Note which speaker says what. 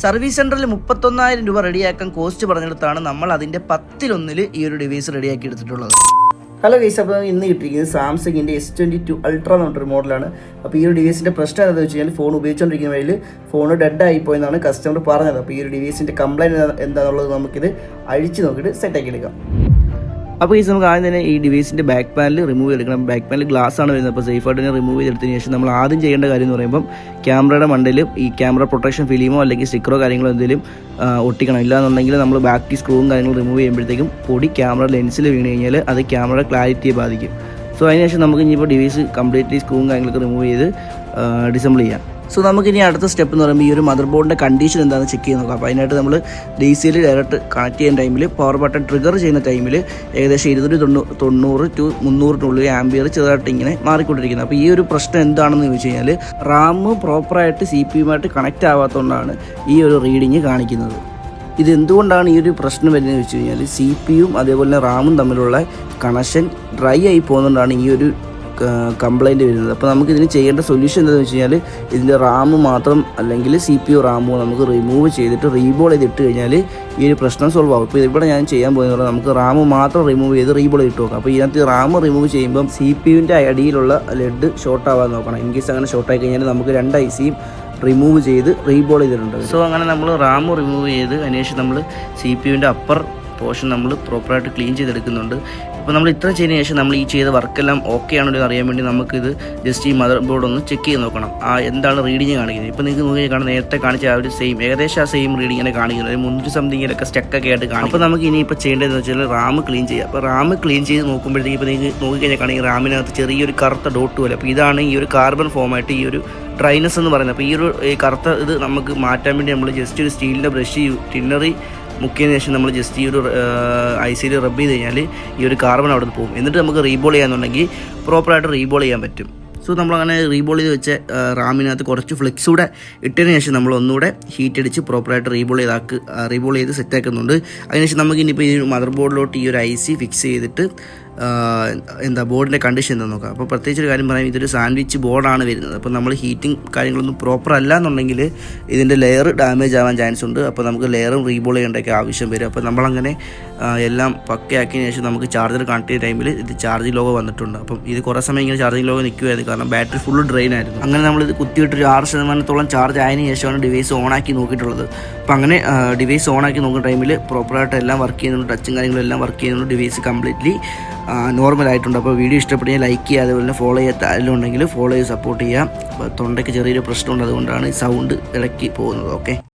Speaker 1: Service സെൻറ്ററിൽ 31,000 രൂപ റെഡിയാക്കാൻ കോസ്റ്റ് പറഞ്ഞെടുത്താണ് നമ്മൾ അതിൻ്റെ 10-1 ഈ ഒരു ഡിവൈസ് റെഡിയാക്കി എടുത്തിട്ടുള്ളത്. ഹലോ ഗൈസ്, അപ്പോൾ ഇന്ന് കിട്ടിയിരിക്കുന്നത് സാംസങ്ങിൻ്റെ S22 അൾട്ര എന്ന് പറഞ്ഞൊരു മോഡലാണ്. അപ്പോൾ ഈ ഒരു ഡിവൈസിൻ്റെ പ്രശ്നം എന്താണെന്ന് വെച്ച് കഴിഞ്ഞാൽ ഫോൺ ഉപയോഗിച്ചുകൊണ്ടിരിക്കുന്ന വഴിയിൽ ഫോൺ ഡെഡ് ആയിപ്പോയെന്നാണ് കസ്റ്റമർ പറഞ്ഞത്. അപ്പോൾ ഈ ഒരു ഡിവൈസിൻ്റെ കംപ്ലയിൻറ്റ് എന്താണെന്നുള്ളത് നമുക്കിത് അഴിച്ച് നോക്കിയിട്ട് സെറ്റാക്കി എടുക്കാം. അപ്പോൾ ഈ നമുക്ക് ആദ്യം തന്നെ ഈ ഡിവൈസിൻ്റെ ബാക്ക് പാനൽ റിമൂവ് ചെയ്തെടുക്കണം. ബാക്ക് പാനൽ ഗ്ലാസ് ആണ് വരുന്നത്. അപ്പോൾ സേഫായിട്ട് തന്നെ റിമൂവ് ചെയ്തെടുത്തതിന് ശേഷം നമ്മൾ ആദ്യം ചെയ്യേണ്ട കാര്യം എന്ന് പറയുമ്പം ക്യാമറയുടെ മണ്ടയിൽ ഈ ക്യാമറ പ്രൊട്ടക്ഷൻ ഫിലിമോ അല്ലെങ്കിൽ സ്റ്റിക്കറോ കാര്യങ്ങളോ എന്തെങ്കിലും ഒട്ടിക്കണം. ഇല്ലാന്നുണ്ടെങ്കിൽ നമ്മൾ ബാക്കി സ്ക്രൂവും കാര്യങ്ങളും റിമൂവ് ചെയ്യുമ്പോഴത്തേക്കും പൊടി ക്യാമറ ലെൻസിൽ വീണ് കഴിഞ്ഞാൽ അത് ക്യാമറയുടെ ക്ലാരിറ്റിയെ ബാധിക്കും. സോ അതിനുശേഷം നമുക്ക് ഇനിയിപ്പോൾ ഡിവൈസ് കംപ്ലീറ്റ്ലി സ്ക്രൂവും കാര്യങ്ങളൊക്കെ റിമൂവ് ചെയ്ത് ഡിസംബിൾ ചെയ്യാം. സോ നമുക്കിനി അടുത്ത സ്റ്റെപ്പ് എന്ന് പറയുമ്പോൾ ഈ ഒരു മദർ ബോർഡിൻ്റെ കണ്ടീഷൻ എന്താണെന്ന് ചെക്ക് ചെയ്ത് നോക്കാം. അപ്പോൾ അതിനായിട്ട് നമ്മൾ DCL ഡയറക്റ്റ് കണക്ട് ചെയ്യുന്ന ടൈമിൽ പവർ ബട്ടൺ ട്രിഗർ ചെയ്യുന്ന ടൈമിൽ ഏകദേശം 290 to 300 ആംബിയർ ചെറുതായിട്ട് ഇങ്ങനെ മാറിക്കൊണ്ടിരിക്കുന്നത്. അപ്പോൾ ഈ ഒരു പ്രശ്നം എന്താണെന്ന് ചോദിച്ചു കഴിഞ്ഞാൽ റാം പ്രോപ്പറായിട്ട് CPU-യുമായിട്ട് കണക്റ്റ് ആവാത്തതുകൊണ്ടാണ് ഈ ഒരു റീഡിങ് കാണിക്കുന്നത്. ഇത് എന്തുകൊണ്ടാണ് ഈ ഒരു പ്രശ്നം വരുന്നത് വെച്ച് കഴിഞ്ഞാൽ CPU-യും അതേപോലെ തന്നെ റാമും തമ്മിലുള്ള കണക്ഷൻ ഡ്രൈ ആയി പോകുന്നതുകൊണ്ടാണ് ഈ ഒരു കംപ്ലൈൻറ്റ് വരുന്നത്. അപ്പോൾ നമുക്കിതിന് ചെയ്യേണ്ട സൊല്യൂഷൻ എന്താണെന്ന് വെച്ച് കഴിഞ്ഞാൽ ഇതിൻ്റെ റാം മാത്രം അല്ലെങ്കിൽ CPU റാമോ നമുക്ക് റിമൂവ് ചെയ്തിട്ട് റീബോൾ ചെയ്തിട്ട് കഴിഞ്ഞാൽ ഈ ഒരു പ്രശ്നം സോൾവ് ആകും. ഇപ്പോൾ ഇവിടെ ഞാൻ ചെയ്യാൻ പോകുന്നത് നമുക്ക് റാം മാത്രം റിമൂവ് ചെയ്ത് റീബോൾ ചെയ്തിട്ട് നോക്കാം. അപ്പോൾ ഇതിനകത്ത് റാം റിമൂവ് ചെയ്യുമ്പം CPU-ൻ്റെ അടിയിലുള്ള ലെഡ് ഷോർട്ട് ആവാൻ നോക്കണം. ഇൻ കേസ് അങ്ങനെ ഷോർട്ടായി കഴിഞ്ഞാൽ നമുക്ക് 2 IC-യും റിമൂവ് ചെയ്ത് റീബോൾ ചെയ്തിട്ടുണ്ട്. സോ അങ്ങനെ നമ്മൾ റാം റിമൂവ് ചെയ്ത് അതിനുശേഷം നമ്മൾ CPU-ൻ്റെ അപ്പർ പോർഷൻ നമ്മൾ പ്രോപ്പറായിട്ട് ക്ലീൻ ചെയ്തെടുക്കുന്നുണ്ട്. അപ്പോൾ നമ്മൾ ഇത്ര ചെയ്തതിന് ശേഷം നമ്മൾ ഈ ചെയ്ത വർക്കെല്ലാം ഓക്കെ ആണോ എന്ന് അറിയാൻ വേണ്ടി നമുക്കിത് ജസ്റ്റ് ഈ മദർ ബോർഡ് ഒന്ന് ചെക്ക് ചെയ്ത് നോക്കണം. എന്താണ് റീഡിങ് കാണിക്കുന്നത്. ഇപ്പോൾ നിങ്ങൾക്ക് നോക്കി കാണാൻ നേരത്തെ കാണിച്ച ആ ഒരു ഏകദേശം ആ സെയിം റീഡിങ്ങിനെ കാണിക്കുന്നത് 300 സംതിങ്ങിലൊക്കെ സ്റ്റക്കൊക്കെ ആയിട്ട് കാണും. അപ്പോൾ നമുക്ക് ഇനിയിപ്പോൾ ചെയ്യേണ്ടതെന്ന് വെച്ചാൽ റാം ക്ലീൻ ചെയ്യുക. അപ്പോൾ റാം ക്ലീൻ ചെയ്ത് നോക്കുമ്പോഴത്തേക്ക് ഇപ്പോൾ നിങ്ങൾക്ക് നോക്കിക്കഴിഞ്ഞാൽ കാണിക്കും റാമിനകത്ത് ചെറിയൊരു കറുത്ത ഡോട്ട് പോലെ. അപ്പോൾ ഇതാണ് ഈ ഒരു കാർബൺ ഫോമായിട്ട് ഈ ഒരു ഡ്രൈനെസ് എന്ന് പറയുന്നത്. അപ്പോൾ ഈ ഒരു കറുത്ത ഇത് നമുക്ക് മാറ്റാൻ വേണ്ടി നമ്മൾ ജസ്റ്റ് ഒരു സ്റ്റീലിൻ്റെ ബ്രഷ് ടിന്നറി മുക്കിയതിന് ശേഷം നമ്മൾ ജസ്റ്റ് ഈ ഒരു IC-യിൽ റബ്ബ് ചെയ്ത് കഴിഞ്ഞാൽ ഈ ഒരു കാർബൺ അവിടെ നിന്ന് പോകും. എന്നിട്ട് നമുക്ക് റീബോൾ ചെയ്യാന്നുണ്ടെങ്കിൽ പ്രോപ്പറായിട്ട് റീബോൾ ചെയ്യാൻ പറ്റും. സോ നമ്മളങ്ങനെ റീബോൾ ചെയ്ത് വെച്ച റാമിനകത്ത് കുറച്ച് ഫ്ലെക്സ് കൂടെ ഇട്ടതിന് ശേഷം നമ്മൾ ഒന്നുകൂടെ ഹീറ്റ് അടിച്ച് പ്രോപ്പറായിട്ട് റീബോൾ ചെയ്ത് സെറ്റാക്കുന്നുണ്ട്. അതിനുശേഷം നമുക്ക് ഇനിയിപ്പോൾ ഈ മദർ ബോർഡിലോട്ട് ഈ ഒരു IC ഫിക്സ് ചെയ്തിട്ട് ബോർഡിൻ്റെ കണ്ടീഷൻ എന്താണെന്ന് നോക്കാം. അപ്പോൾ പ്രത്യേകിച്ച് ഒരു കാര്യം പറയാം, ഇതൊരു സാൻഡ്വിച്ച് ബോർഡാണ് വരുന്നത്. അപ്പോൾ നമ്മൾ ഹീറ്റിംഗ് കാര്യങ്ങളൊന്നും പ്രോപ്പർ അല്ല എന്നുണ്ടെങ്കിൽ ഇതിൻ്റെ ലെയർ ഡാമേജ് ആവാൻ ചാൻസ് ഉണ്ട്. അപ്പോൾ നമുക്ക് ലെയറും റീബോൾ ചെയ്യേണ്ടൊക്കെ ആവശ്യം വരും. അപ്പോൾ നമ്മളങ്ങനെ എല്ലാം പക്കയാക്കിയതിന് ശേഷം നമുക്ക് ചാർജർ കണക്ട് ചെയ്യുന്ന ടൈമിൽ ഇത് ചാർജിങ് ലോഗോ വന്നിട്ടുണ്ട്. അപ്പം ഇത് കുറേ സമയം ഇങ്ങനെ ചാർജിങ് ലോഗോ നിൽക്കുമായിരുന്നു, കാരണം ബാറ്ററി ഫുള്ള് ഡ്രെയിൻ ആയിരുന്നു. അങ്ങനെ നമ്മളിത് കുത്തിയിട്ട് ഒരു 6% ചാർജ് ആയതിനു ശേഷമാണ് ഡിവൈസ് ഓണാക്കി നോക്കിയിട്ടുള്ളത്. അപ്പോൾ അങ്ങനെ ഡിവൈസ് ഓണാക്കി നോക്കുന്ന ടൈമിൽ പ്രോപ്പറായിട്ട് എല്ലാം വർക്ക് ചെയ്യുന്നുണ്ട്, ടച്ചും കാര്യങ്ങളെല്ലാം വർക്ക് ചെയ്യുന്നുണ്ട്. ഡിവൈസ് കംപ്ലീറ്റ്ലി നോർമൽ ആയിട്ടുണ്ട്. അപ്പോൾ വീഡിയോ ഇഷ്ടപ്പെടുകയും ലൈക്ക് ചെയ്യുക, അതുപോലെ തന്നെ ഫോളോ ചെയ്യാത്ത ആരെങ്കിലും ഉണ്ടെങ്കിൽ ഫോളോ ചെയ്ത് സപ്പോർട്ട് ചെയ്യുക. അപ്പോൾ തൊണ്ടയ്ക്ക് ചെറിയൊരു പ്രശ്നമുണ്ട്, അതുകൊണ്ടാണ് സൗണ്ട് ഇടയ്ക്ക് പോകുന്നത്. ഓക്കെ.